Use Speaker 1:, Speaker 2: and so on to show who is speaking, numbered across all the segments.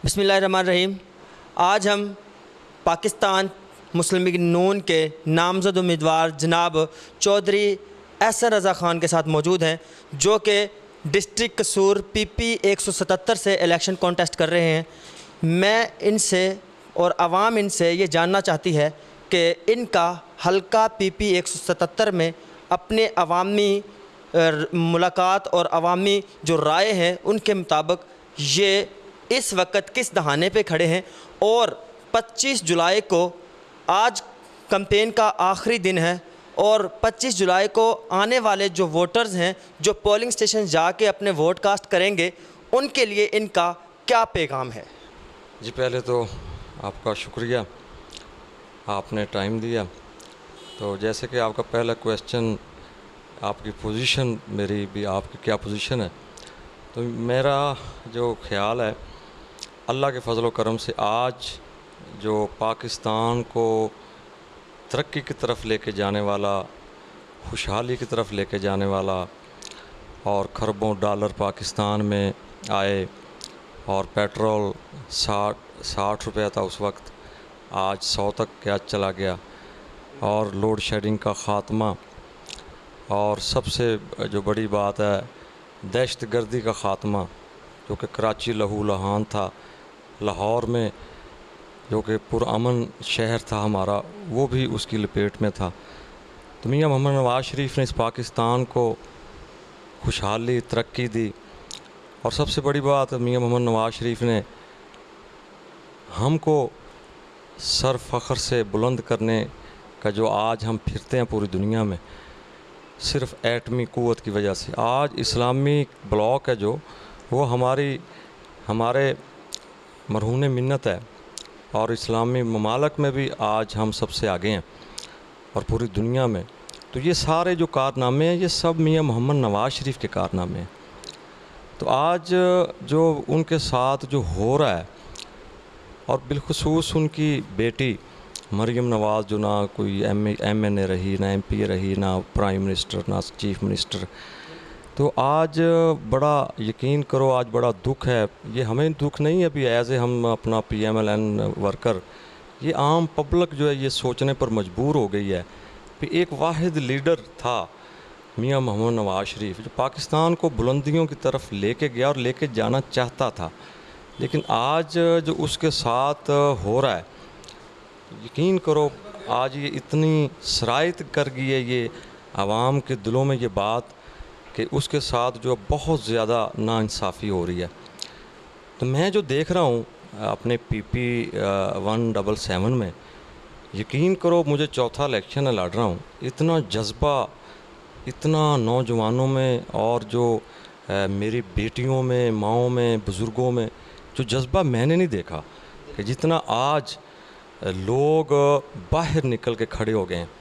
Speaker 1: بسم اللہ الرحمن الرحیم۔ آج ہم پاکستان مسلم لیگ نون کے نامزد امیدوار جناب چودھری احسن رضا خان کے ساتھ موجود ہیں، جو کہ ڈسٹرکٹ قصور PP 177 سے الیکشن کانٹیسٹ کر رہے ہیں۔ میں ان سے اور عوام ان سے یہ جاننا چاہتی ہے کہ ان کا حلقہ PP 177 میں اپنے عوامی ملاقات اور عوامی جو رائے ہیں ان کے مطابق یہ اس وقت کس دہانے پہ کھڑے ہیں، اور 25 جولائی کو آج کمپین کا آخری دن ہے، اور 25 جولائی کو آنے والے جو ووٹرز ہیں جو پولنگ سٹیشن جا کے اپنے ووٹ کاسٹ کریں گے، ان کے لیے ان کا کیا پیغام ہے؟
Speaker 2: جی پہلے تو آپ کا شکریہ، آپ نے ٹائم دیا۔ تو جیسے کہ آپ کا پہلا کویسچن، آپ کی پوزیشن، میری بھی آپ کی کیا پوزیشن ہے، تو میرا جو خیال ہے اللہ کے فضل و کرم سے آج جو پاکستان کو ترقی کی طرف لے کے جانے والا، خوشحالی کی طرف لے کے جانے والا، اور کھربوں ڈالر پاکستان میں آئے، اور پیٹرول 60 روپے تھا اس وقت، آج 100 تک کیا چلا گیا، اور لوڈ شیڈنگ کا خاتمہ، اور سب سے جو بڑی بات ہے دہشت گردی کا خاتمہ، جو کہ کراچی لہو لہان تھا، لاہور میں جو کہ پرامن شہر تھا ہمارا، وہ بھی اس کی لپیٹ میں تھا۔ تو میاں محمد نواز شریف نے اس پاکستان کو خوشحالی، ترقی دی، اور سب سے بڑی بات میاں محمد نواز شریف نے ہم کو سر فخر سے بلند کرنے کا، جو آج ہم پھرتے ہیں پوری دنیا میں، صرف ایٹمی قوت کی وجہ سے۔ آج اسلامی بلاک ہے جو، وہ ہمارے مرہون منت ہے، اور اسلامی ممالک میں بھی آج ہم سب سے آگے ہیں، اور پوری دنیا میں۔ تو یہ سارے جو کارنامے ہیں، یہ سب میاں محمد نواز شریف کے کارنامے ہیں۔ تو آج جو ان کے ساتھ جو ہو رہا ہے، اور بالخصوص ان کی بیٹی مریم نواز، جو نہ کوئی MNA رہی، نہ MP رہی، نہ پرائم منسٹر، نہ چیف منسٹر، تو آج بڑا یقین کرو، آج بڑا دکھ ہے۔ یہ ہمیں دکھ نہیں ہے ابھی ایز اے ہم اپنا PMLN ورکر، یہ عام پبلک جو ہے یہ سوچنے پر مجبور ہو گئی ہے کہ ایک واحد لیڈر تھا میاں محمد نواز شریف، جو پاکستان کو بلندیوں کی طرف لے کے گیا اور لے کے جانا چاہتا تھا، لیکن آج جو اس کے ساتھ ہو رہا ہے، یقین کرو آج یہ اتنی سرایت کر گئی ہے یہ عوام کے دلوں میں یہ بات، کہ اس کے ساتھ جو بہت زیادہ ناانصافی ہو رہی ہے۔ تو میں جو دیکھ رہا ہوں اپنے PP 177 میں، یقین کرو مجھے چوتھا الیکشن لڑ رہا ہوں، اتنا جذبہ، اتنا نوجوانوں میں، اور جو میری بیٹیوں میں، ماؤں میں، بزرگوں میں جو جذبہ میں نے نہیں دیکھا، کہ جتنا آج لوگ باہر نکل کے کھڑے ہو گئے ہیں،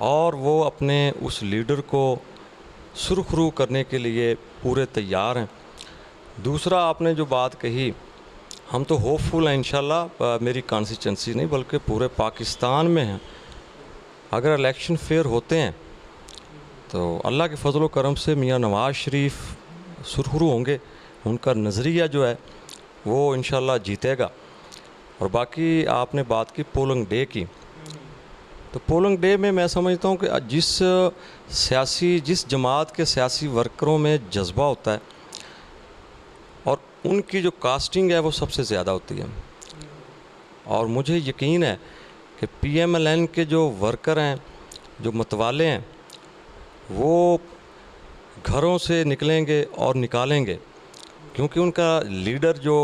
Speaker 2: اور وہ اپنے اس لیڈر کو سرخرو کرنے کے لیے پورے تیار ہیں۔ دوسرا آپ نے جو بات کہی، ہم تو ہوپ فل ہیں انشاءاللہ، میری کانسٹیچوئنسی نہیں بلکہ پورے پاکستان میں ہیں، اگر الیکشن فیئر ہوتے ہیں تو اللہ کے فضل و کرم سے میاں نواز شریف سرخرو ہوں گے، ان کا نظریہ جو ہے وہ انشاءاللہ جیتے گا۔ اور باقی آپ نے بات کی پولنگ ڈے کی، تو پولنگ ڈے میں میں سمجھتا ہوں کہ جس جماعت کے سیاسی ورکروں میں جذبہ ہوتا ہے، اور ان کی جو کاسٹنگ ہے وہ سب سے زیادہ ہوتی ہے، اور مجھے یقین ہے کہ PMLN کے جو ورکر ہیں، جو متوالے ہیں، وہ گھروں سے نکلیں گے اور نکالیں گے، کیونکہ ان کا لیڈر جو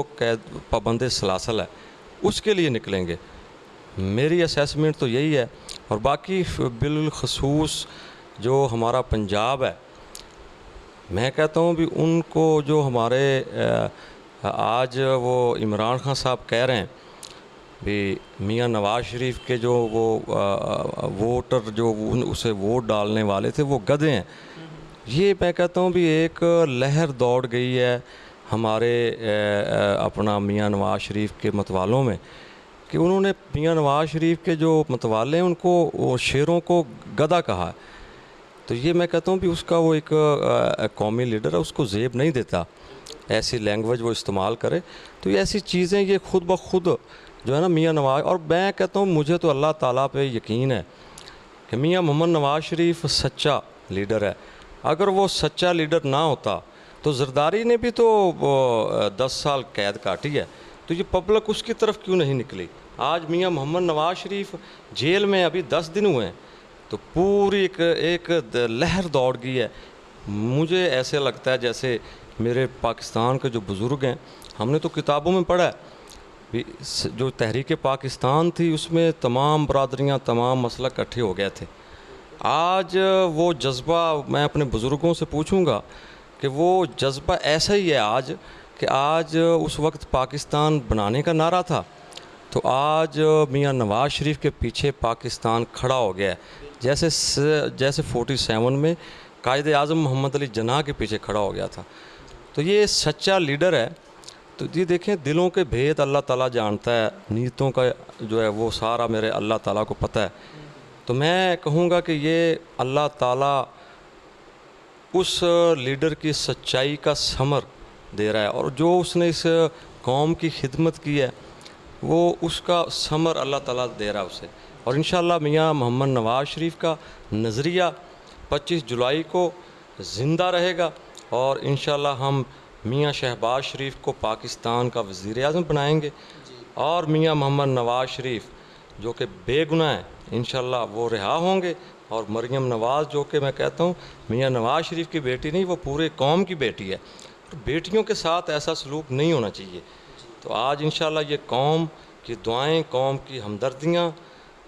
Speaker 2: پابند سلاسل ہے اس کے لیے نکلیں گے۔ میری اسیسمنٹ تو یہی ہے۔ اور باقی بالخصوص جو ہمارا پنجاب ہے، میں کہتا ہوں بھی ان کو جو ہمارے آج وہ عمران خان صاحب کہہ رہے ہیں بھی میاں نواز شریف کے جو وہ ووٹر جو اسے ووٹ ڈالنے والے تھے وہ گدھے ہیں، یہ میں کہتا ہوں بھی ایک لہر دوڑ گئی ہے ہمارے اپنا میاں نواز شریف کے متوالوں میں، کہ انہوں نے میاں نواز شریف کے جو متوالے ہیں ان کو شیروں کو گدھا کہا ہے۔ تو یہ میں کہتا ہوں بھی اس کا وہ ایک قومی لیڈر ہے، اس کو زیب نہیں دیتا، ایسی لینگویج وہ استعمال کرے. تو یہ ایسی چیزیں یہ خود بخود جو ہے نا میاں نواز, اور میں کہتا ہوں مجھے تو اللہ تعالیٰ پہ یقین ہے کہ میاں محمد نواز شریف سچا لیڈر ہے. اگر وہ سچا لیڈر نہ ہوتا تو زرداری نے بھی تو 10 سال قید کاٹی ہے, تو یہ پبلک اس کی طرف کیوں نہیں نکلی؟ آج میاں محمد نواز شریف جیل میں ابھی 10 دن ہوئے ہیں, تو پوری ایک لہر دوڑ گئی ہے. مجھے ایسے لگتا ہے جیسے میرے پاکستان کے جو بزرگ ہیں, ہم نے تو کتابوں میں پڑھا ہے جو تحریک پاکستان تھی اس میں تمام برادریاں تمام مسلک اکٹھے ہو گئے تھے. آج وہ جذبہ میں اپنے بزرگوں سے پوچھوں گا کہ وہ جذبہ ایسا ہی ہے آج کہ آج اس وقت پاکستان بنانے کا نعرہ تھا, تو آج میاں نواز شریف کے پیچھے پاکستان کھڑا ہو گیا ہے, جیسے 47 میں قائد اعظم محمد علی جناح کے پیچھے کھڑا ہو گیا تھا. تو یہ سچا لیڈر ہے. تو یہ دیکھیں دلوں کے بھید اللہ تعالیٰ جانتا ہے, نیتوں کا جو ہے وہ سارا میرے اللہ تعالیٰ کو پتہ ہے. تو میں کہوں گا کہ یہ اللہ تعالیٰ اس لیڈر کی سچائی کا ثمر دے رہا ہے, اور جو اس نے اس قوم کی خدمت کی ہے وہ اس کا ثمر اللہ تعالیٰ دے رہا ہے اسے. اور انشاءاللہ میاں محمد نواز شریف کا نظریہ 25 جولائی کو زندہ رہے گا, اور انشاءاللہ ہم میاں شہباز شریف کو پاکستان کا وزیر اعظم بنائیں گے, اور میاں محمد نواز شریف جو کہ بے گناہ ہیں انشاءاللہ وہ رہا ہوں گے, اور مریم نواز جو کہ میں کہتا ہوں میاں نواز شریف کی بیٹی نہیں, وہ پورے قوم کی بیٹی ہے. بیٹیوں کے ساتھ ایسا سلوک نہیں ہونا چاہیے. تو آج انشاءاللہ یہ قوم کی دعائیں, قوم کی ہمدردیاں,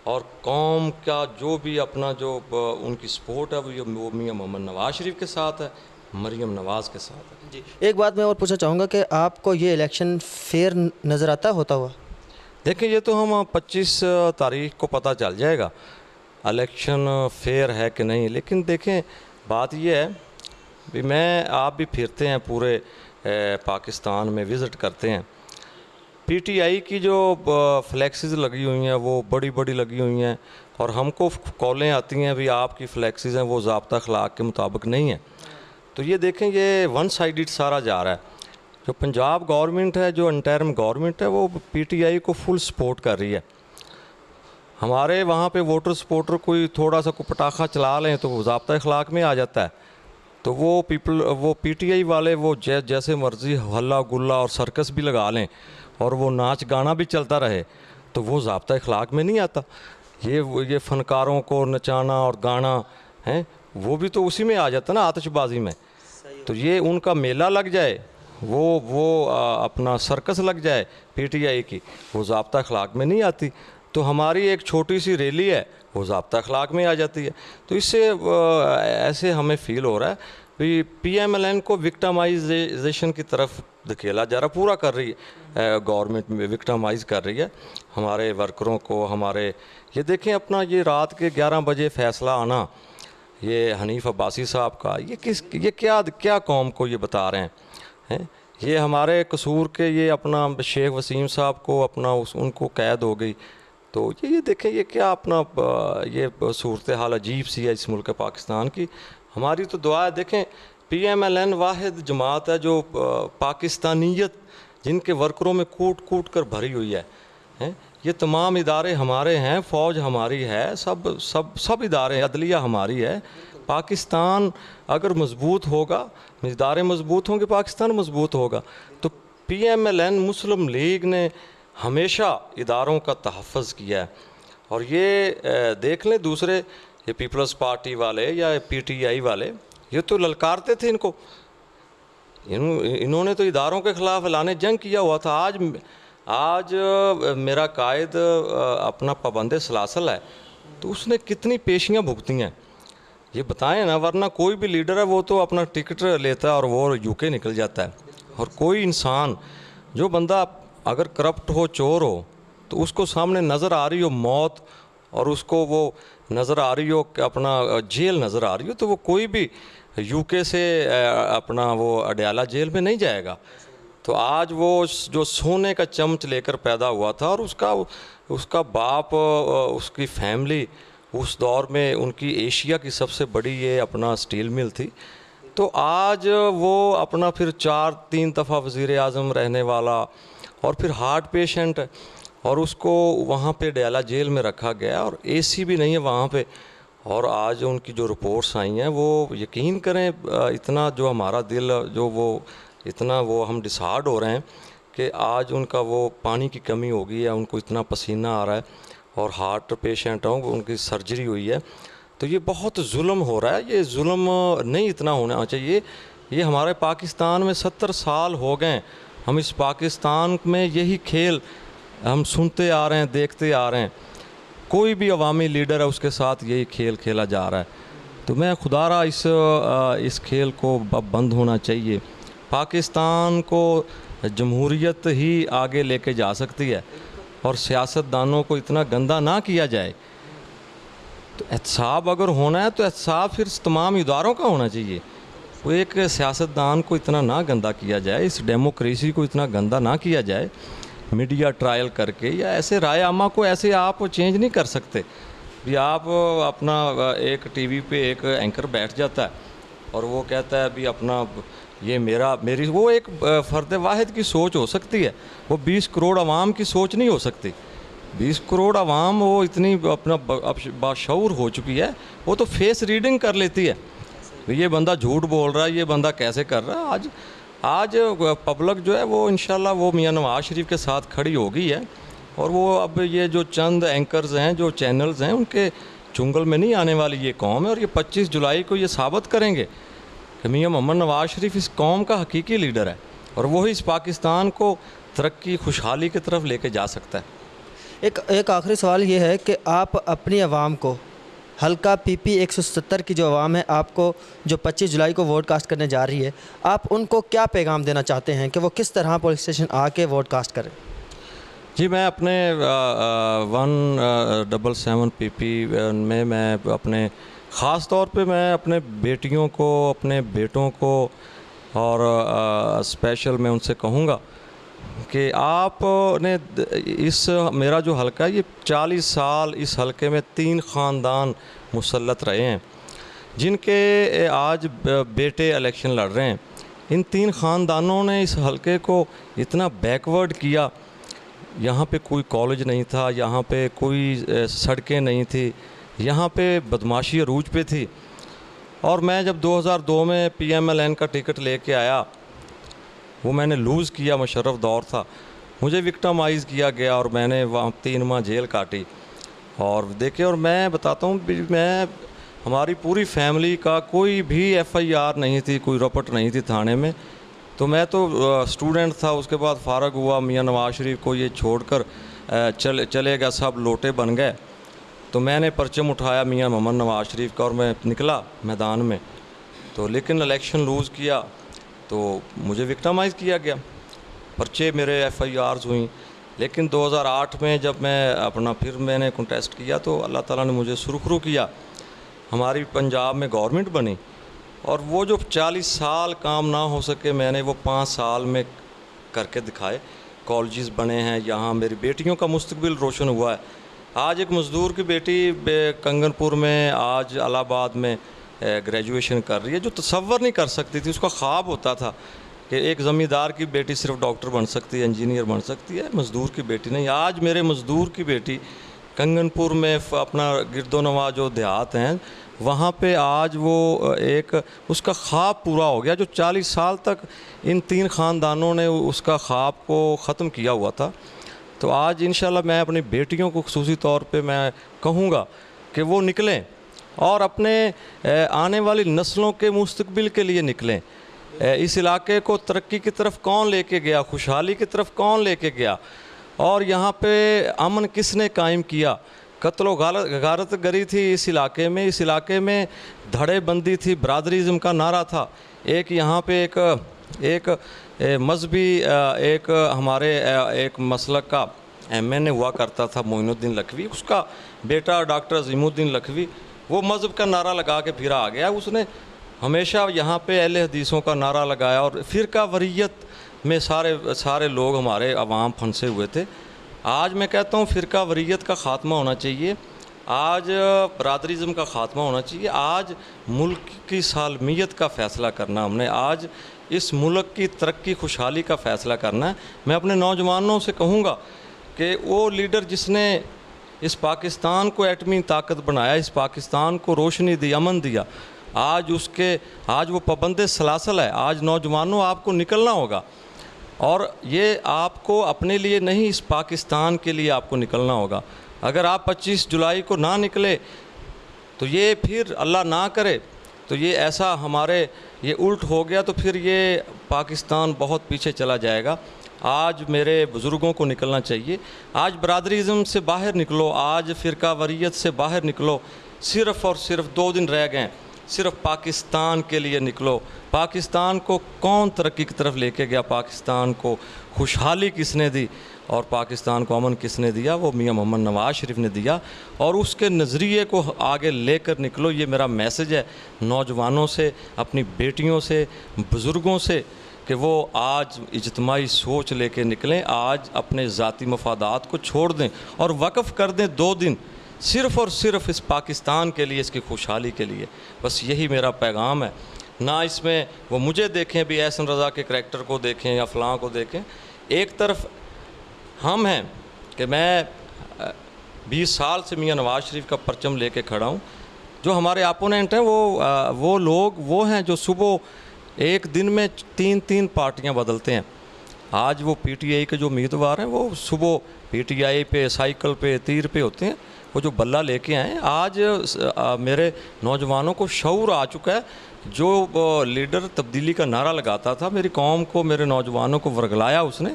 Speaker 2: اور قوم کا جو بھی اپنا جو ان کی سپورٹ ہے وہ میاں محمد نواز شریف کے ساتھ ہے, مریم نواز کے ساتھ ہے.
Speaker 1: جی ایک بات میں اور پوچھنا چاہوں گا کہ آپ کو یہ الیکشن فیئر نظر آتا ہوتا ہوا؟
Speaker 2: دیکھیں یہ تو ہم 25 تاریخ کو پتہ چل جائے گا الیکشن فیئر ہے کہ نہیں. لیکن دیکھیں بات یہ ہے بھی میں آپ بھی پھرتے ہیں پورے پاکستان میں وزٹ کرتے ہیں, پی ٹی آئی کی جو فلیکسز لگی ہوئی ہیں وہ بڑی بڑی لگی ہوئی ہیں, اور ہم کو کالیں آتی ہیں بھی آپ کی فلیکسز ہیں وہ ضابطہ اخلاق کے مطابق نہیں ہیں. تو یہ دیکھیں یہ ون سائیڈڈ سارا جا رہا ہے. جو پنجاب گورنمنٹ ہے, جو انٹرم گورنمنٹ ہے, وہ پی ٹی آئی کو فل سپورٹ کر رہی ہے. ہمارے وہاں پہ ووٹر سپورٹر کوئی تھوڑا سا کوئی پٹاخہ چلا لیں تو وہ ضابطہ اخلاق میں آ جاتا ہے, تو وہ پی ٹی آئی والے وہ جیسے مرضی ہلا گلا اور سرکس بھی لگا لیں اور وہ ناچ گانا بھی چلتا رہے تو وہ ضابطہ اخلاق میں نہیں آتا. یہ فنکاروں کو نچانا اور گانا ہیں وہ بھی تو اسی میں آ جاتا نا, آتش بازی میں. تو یہ ان کا میلہ لگ جائے, وہ اپنا سرکس لگ جائے پی ٹی آئی کی, وہ ضابطہ اخلاق میں نہیں آتی. تو ہماری ایک چھوٹی سی ریلی ہے وہ ضابطہ اخلاق میں آ جاتی ہے. تو اس سے ایسے ہمیں فیل ہو رہا ہے پی ایم ایل این کو وکٹمائزیشن کی طرف دھکیلا جا رہا, پورا کر رہی ہے گورنمنٹ میں, وکٹمائز کر رہی ہے ہمارے ورکروں کو. ہمارے یہ دیکھیں اپنا یہ رات کے 11 بجے فیصلہ آنا یہ حنیف عباسی صاحب کا, یہ کیا قوم کو یہ بتا رہے ہیں. یہ ہمارے قصور کے یہ اپنا شیخ وسیم صاحب کو اپنا ان کو قید ہو گئی. تو یہ دیکھیں یہ کیا اپنا یہ صورتحال عجیب سی ہے اس ملک پاکستان کی. ہماری تو دعا ہے. دیکھیں پی ایم ایل این واحد جماعت ہے جو پاکستانیت جن کے ورکروں میں کوٹ کوٹ کر بھری ہوئی ہے. یہ تمام ادارے ہمارے ہیں, فوج ہماری ہے, سب ادارے ہیں, عدلیہ ہماری ہے. پاکستان اگر مضبوط ہوگا, ادارے مضبوط ہوں گے, پاکستان مضبوط ہوگا. تو پی ایم ایل این مسلم لیگ نے ہمیشہ اداروں کا تحفظ کیا ہے. اور یہ دیکھ لیں دوسرے یہ پیپلز پارٹی والے یا پی ٹی آئی والے یہ تو للکارتے تھے ان کو, انہوں نے تو اداروں کے خلاف اعلان جنگ کیا ہوا تھا. آج میرا قائد اپنا پابند سلاسل ہے تو اس نے کتنی پیشیاں بھگتی ہیں یہ بتائیں نا. ورنہ کوئی بھی لیڈر ہے وہ تو اپنا ٹکٹ لیتا ہے اور وہ یو کے نکل جاتا ہے. اور کوئی انسان جو بندہ اگر کرپٹ ہو, چور ہو, تو اس کو سامنے نظر آ رہی ہو موت اور اس کو وہ نظر آ رہی ہو کہ اپنا جیل نظر آ رہی ہو, تو وہ کوئی بھی یو کے سے اپنا وہ اڈیالہ جیل میں نہیں جائے گا. تو آج وہ جو سونے کا چمچ لے کر پیدا ہوا تھا اور اس کا باپ, اس کی فیملی اس دور میں ان کی ایشیا کی سب سے بڑی یہ اپنا سٹیل مل تھی, تو آج وہ اپنا پھر 3 دفعہ وزیر اعظم رہنے والا اور پھر ہارٹ پیشنٹ، اور اس کو وہاں پہ ڈیالہ جیل میں رکھا گیا اور اے سی بھی نہیں ہے وہاں پہ، اور آج ان کی جو رپورٹس آئی ہیں وہ یقین کریں اتنا جو ہمارا دل جو وہ اتنا وہ ہم ڈسہارڈ ہو رہے ہیں کہ آج ان کا وہ پانی کی کمی ہو گئی ہے، ان کو اتنا پسینہ آ رہا ہے، اور ہارٹ پیشنٹ ہوں ان کی سرجری ہوئی ہے. تو یہ بہت ظلم ہو رہا ہے، یہ ظلم نہیں اتنا ہونا چاہیے. یہ ہمارے پاکستان میں 70 سال ہو گئے، ہم اس پاکستان میں یہی کھیل ہم سنتے آ رہے ہیں، دیکھتے آ رہے ہیں. کوئی بھی عوامی لیڈر ہے اس کے ساتھ یہی کھیل کھیلا جا رہا ہے. تو میں خدا را اس کھیل کو بند ہونا چاہیے. پاکستان کو جمہوریت ہی آگے لے کے جا سکتی ہے، اور سیاستدانوں کو اتنا گندا نہ کیا جائے. تو احتساب اگر ہونا ہے تو احتساب پھر تمام اداروں کا ہونا چاہیے. وہ ایک سیاستدان کو اتنا نہ گندا کیا جائے، اس ڈیموکریسی کو اتنا گندا نہ کیا جائے میڈیا ٹرائل کر کے، یا ایسے رائے عامہ کو ایسے آپ چینج نہیں کر سکتے. بھی آپ اپنا ایک ٹی وی پہ ایک اینکر بیٹھ جاتا ہے اور وہ کہتا ہے بھی اپنا یہ میری وہ ایک فرد واحد کی سوچ ہو سکتی ہے، وہ 20 کروڑ عوام کی سوچ نہیں ہو سکتی. 20 کروڑ عوام وہ اتنی اپنا باشعور ہو چکی ہے، وہ تو فیس ریڈنگ کر لیتی ہے، یہ بندہ جھوٹ بول رہا ہے، یہ بندہ کیسے کر رہا ہے. آج پبلک جو ہے وہ انشاءاللہ وہ میاں نواز شریف کے ساتھ کھڑی ہو گئی ہے، اور وہ اب یہ جو چند اینکرز ہیں جو چینلز ہیں ان کے چنگل میں نہیں آنے والی یہ قوم ہے. اور یہ 25 جولائی کو یہ ثابت کریں گے کہ میاں محمد نواز شریف اس قوم کا حقیقی لیڈر ہے، اور وہی اس پاکستان کو ترقی خوشحالی کی طرف لے کے جا سکتا ہے.
Speaker 1: ایک آخری سوال یہ ہے کہ آپ اپنی عوام کو، حلقہ پی پی 170 کی جو عوام ہے آپ کو، جو 25 جولائی کو ووٹ کاسٹ کرنے جا رہی ہے، آپ ان کو کیا پیغام دینا چاہتے ہیں کہ وہ کس طرح پولیس اسٹیشن آ کے ووٹ کاسٹ کریں؟
Speaker 2: جی میں اپنے 177 پی پی میں اپنے خاص طور پہ میں اپنے بیٹیوں کو، اپنے بیٹوں کو، اور اسپیشل میں ان سے کہوں گا کہ آپ نے میرا جو حلقہ ہے یہ 40 سال اس حلقے میں 3 خاندان مسلط رہے ہیں جن کے آج بیٹے الیکشن لڑ رہے ہیں. ان 3 خاندانوں نے اس حلقے کو اتنا بیکورڈ کیا. یہاں پہ کوئی کالج نہیں تھا، یہاں پہ کوئی سڑکیں نہیں تھی، یہاں پہ بدماشی عروج پہ تھی. اور میں جب 2002 میں پی ایم ایل این کا ٹکٹ لے کے آیا، وہ میں نے لوز کیا، مشرف دور تھا، مجھے وکٹمائز کیا گیا اور میں نے وہاں 3 ماہ جیل کاٹی. اور دیکھیں، اور میں بتاتا ہوں ہماری پوری فیملی کا کوئی بھی ایف آئی آر نہیں تھی، کوئی رپٹ نہیں تھی تھانے میں. تو میں تو اسٹوڈنٹ تھا، اس کے بعد فارغ ہوا، میاں نواز شریف کو یہ چھوڑ کر چلے گا، سب لوٹے بن گئے. تو میں نے پرچم اٹھایا میاں محمد نواز شریف کا اور میں نکلا میدان میں. تو لیکن الیکشن لوز کیا تو مجھے وکٹمائز کیا گیا، پرچے میرے ایف آئی آرز ہوئیں. لیکن 2008 میں جب پھر میں نے کنٹیسٹ کیا تو اللہ تعالیٰ نے مجھے سرخرو کیا، ہماری پنجاب میں گورنمنٹ بنی. اور وہ جو 40 سال کام نہ ہو سکے میں نے وہ 5 سال میں کر کے دکھائے. کالجز بنے ہیں، یہاں میری بیٹیوں کا مستقبل روشن ہوا ہے. آج ایک مزدور کی بیٹی کنگن پور میں، آج الہ آباد میں گریجویشن کر رہی ہے، جو تصور نہیں کر سکتی تھی. اس کا خواب ہوتا تھا کہ ایک زمیندار کی بیٹی صرف ڈاکٹر بن سکتی ہے، انجینئر بن سکتی ہے، مزدور کی بیٹی نہیں. آج میرے مزدور کی بیٹی کنگن پور میں اپنا گرد و نواح جو دیہات ہیں وہاں پہ آج وہ ایک اس کا خواب پورا ہو گیا، جو 40 سال تک ان 3 خاندانوں نے اس کا خواب کو ختم کیا ہوا تھا. تو آج انشاءاللہ میں اپنی بیٹیوں کو خصوصی طور پہ میں کہوں گا کہ وہ نکلیں اور اپنے آنے والی نسلوں کے مستقبل کے لیے نکلیں. اس علاقے کو ترقی کی طرف کون لے کے گیا، خوشحالی کی طرف کون لے کے گیا، اور یہاں پہ امن کس نے قائم کیا. قتل و غارت گری تھی اس علاقے میں، اس علاقے میں دھڑے بندی تھی، برادریزم کا نعرہ تھا. ایک یہاں پہ ایک مذہبی ایک ہمارے ایک مسلک کا ایم این اے ہوا کرتا تھا، معین الدین لکھوی، اس کا بیٹا ڈاکٹر عظیم الدین لکھوی، وہ مذہب کا نعرہ لگا کے پھر آ گیا. اس نے ہمیشہ یہاں پہ اہل حدیثوں کا نعرہ لگایا، اور فرقہ وریت میں سارے لوگ ہمارے عوام پھنسے ہوئے تھے. آج میں کہتا ہوں فرقہ وریت کا خاتمہ ہونا چاہیے. آج برادریزم کا خاتمہ ہونا چاہیے. آج ملک کی سالمیت کا فیصلہ کرنا ہم نے, آج اس ملک کی ترقی خوشحالی کا فیصلہ کرنا ہے. میں اپنے نوجوانوں سے کہوں گا کہ وہ لیڈر جس نے اس پاکستان کو ایٹمی طاقت بنایا, اس پاکستان کو روشنی دی, امن دیا, آج وہ پابند سلاسل ہے. آج نوجوانوں آپ کو نکلنا ہوگا, اور یہ آپ کو اپنے لیے نہیں, اس پاکستان کے لیے آپ کو نکلنا ہوگا. اگر آپ 25 جولائی کو نہ نکلے تو یہ پھر اللہ نہ کرے تو یہ ایسا ہمارے یہ الٹ ہو گیا تو پھر یہ پاکستان بہت پیچھے چلا جائے گا. آج میرے بزرگوں کو نکلنا چاہیے. آج برادریزم سے باہر نکلو, آج فرقہ واریت سے باہر نکلو. صرف اور صرف 2 دن رہ گئے, صرف پاکستان کے لیے نکلو. پاکستان کو کون ترقی کی طرف لے کے گیا؟ پاکستان کو خوشحالی کس نے دی اور پاکستان کو امن کس نے دیا؟ وہ میاں محمد نواز شریف نے دیا. اور اس کے نظریے کو آگے لے کر نکلو. یہ میرا میسج ہے نوجوانوں سے, اپنی بیٹیوں سے, بزرگوں سے, کہ وہ آج اجتماعی سوچ لے کے نکلیں. آج اپنے ذاتی مفادات کو چھوڑ دیں اور وقف کر دیں 2 دن صرف اور صرف اس پاکستان کے لیے, اس کی خوشحالی کے لیے. بس یہی میرا پیغام ہے. نہ اس میں وہ مجھے دیکھیں بھی احسن رضا کے کریکٹر کو دیکھیں یا فلاں کو دیکھیں. ایک طرف ہم ہیں کہ میں 20 سال سے میاں نواز شریف کا پرچم لے کے کھڑا ہوں. جو ہمارے اپوننٹ ہیں وہ لوگ وہ ہیں جو صبح ایک دن میں 3 پارٹیاں بدلتے ہیں. آج وہ پی ٹی آئی کے جو امیدوار ہیں وہ صبح پی ٹی آئی پہ, سائیکل پہ, تیر پہ ہوتے ہیں. وہ جو بلہ لے کے آئے, آج میرے نوجوانوں کو شعور آ چکا ہے. جو لیڈر تبدیلی کا نعرہ لگاتا تھا, میری قوم کو, میرے نوجوانوں کو ورگلایا اس نے,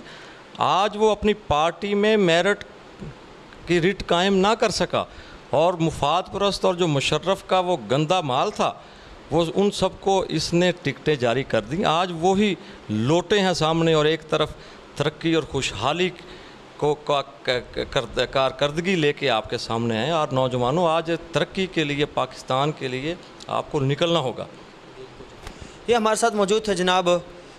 Speaker 2: آج وہ اپنی پارٹی میں میرٹ کی ریٹ قائم نہ کر سکا, اور مفاد پرست اور جو مشرف کا وہ گندا مال تھا وہ ان سب کو اس نے ٹکٹیں جاری کر دیں. آج وہی لوٹے ہیں سامنے, اور ایک طرف ترقی اور خوشحالی کو کارکردگی لے کے آپ کے سامنے ہیں. اور نوجوانوں, آج ترقی کے لیے, پاکستان کے لیے آپ کو نکلنا ہوگا.
Speaker 1: یہ ہمارے ساتھ موجود تھے جناب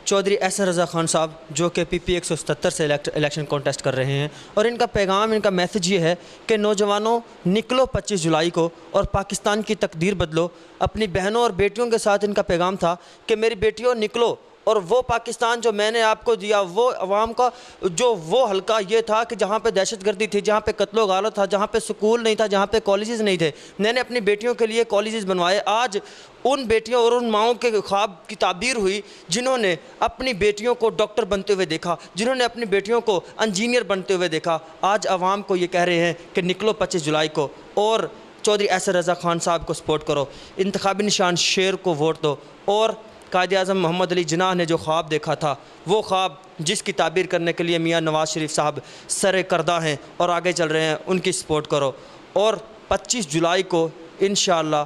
Speaker 1: چودھری احسن رضا خان صاحب, جو کہ پی پی 177 سے الیکشن کانٹیسٹ کر رہے ہیں. اور ان کا پیغام, ان کا میسج یہ ہے کہ نوجوانوں نکلو 25 جولائی کو اور پاکستان کی تقدیر بدلو. اپنی بہنوں اور بیٹیوں کے ساتھ ان کا پیغام تھا کہ میری بیٹیوں نکلو, اور وہ پاکستان جو میں نے آپ کو دیا, وہ عوام کا جو وہ حلقہ یہ تھا کہ جہاں پہ دہشت گردی تھی, جہاں پہ قتل و غارت تھا, جہاں پہ سکول نہیں تھا, جہاں پہ کالجز نہیں تھے, میں نے اپنی بیٹیوں کے لیے کالجز بنوائے. آج ان بیٹیوں اور ان ماؤں کے خواب کی تعبیر ہوئی جنہوں نے اپنی بیٹیوں کو ڈاکٹر بنتے ہوئے دیکھا, جنہوں نے اپنی بیٹیوں کو انجینئر بنتے ہوئے دیکھا. آج عوام کو یہ کہہ رہے ہیں کہ نکلو 25 جولائی کو اور چودھری احسن رضا خان صاحب کو سپورٹ کرو, انتخابی نشان شیر کو ووٹ دو. اور قائد اعظم محمد علی جناح نے جو خواب دیکھا تھا, وہ خواب جس کی تعبیر کرنے کے لیے میاں نواز شریف صاحب سر کردہ ہیں اور آگے چل رہے ہیں, ان کی سپورٹ کرو. اور 25 جولائی کو انشاءاللہ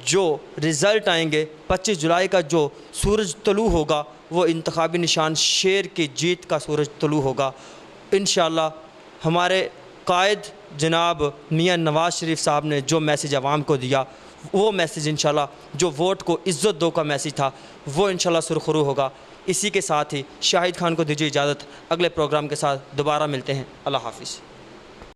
Speaker 1: جو رزلٹ آئیں گے, 25 جولائی کا جو سورج طلوع ہوگا, وہ انتخابی نشان شیر کی جیت کا سورج طلوع ہوگا. انشاءاللہ ہمارے قائد جناب میاں نواز شریف صاحب نے جو میسج عوام کو دیا, وہ میسج انشاءاللہ جو ووٹ کو عزت دو کا میسج تھا, وہ انشاءاللہ سرخرو ہوگا. اسی کے ساتھ ہی شاہد خان کو دیجیے اجازت, اگلے پروگرام کے ساتھ دوبارہ ملتے ہیں. اللہ حافظ.